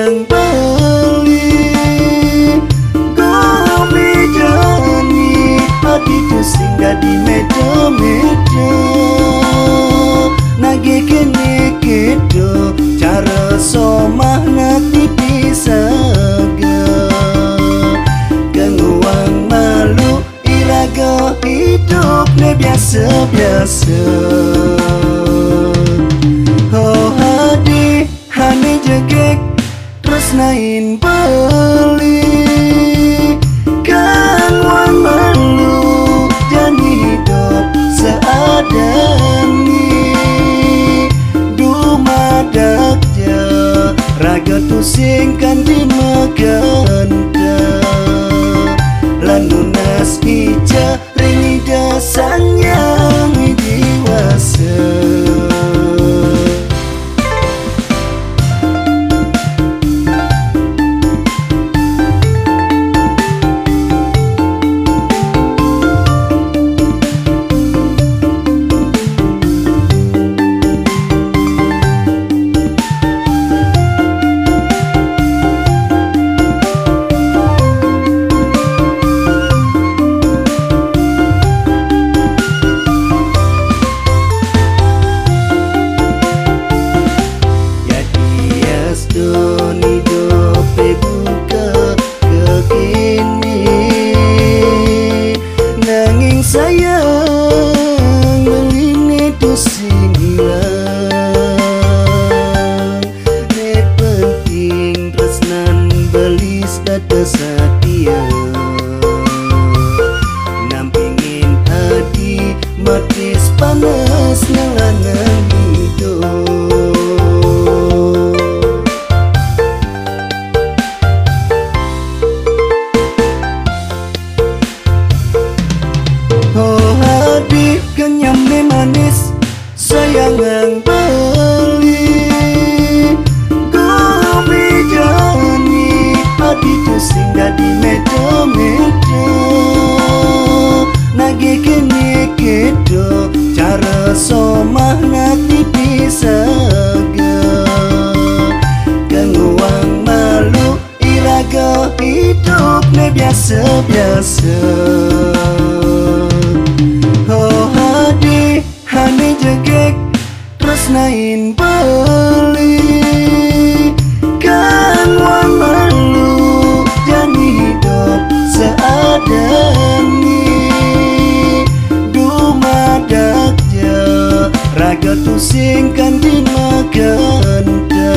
sayangang beli gobi jani hati tu singgah di medo-medo nage kene kedo cara somah nanti pisaga genguang malu iraga hidup ne biasa-biasa. Oh hadi hane jegek terus nain beli genguang malu jani hidup seadani dumadaknya raga tusingkan di meganda lanunas hija ringi dasanya diwasa. Sayang beline tu singhilang ne penting tresnan belis dada satia nampingin hadi matis panas nyalanang hidup. Oh hadi kenyam ne manis sayangang beli gobi jani hadi tu singgah di medo-medo nage kene kedo cara somah nanti pisaga genguang malu iraga hidup ne biasa-biasa. Oh hadi hane jegek terus nain beli genguang malu jani hidup seadani dumadaknya raga tusingkan di meganda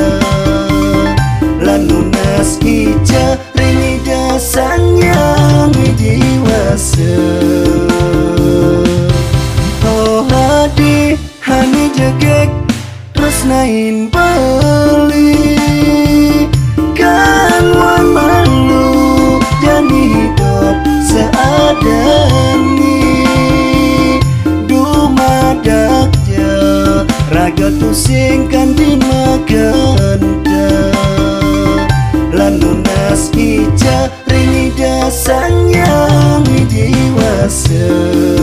lanunas hija ringi dasanya diwasa. Oh hadi hane jegek terus nain beli genguang malu jani hidup seadani dumadaknya raga tusingkan di meganda lanunas hija ringi dasanya diwasa.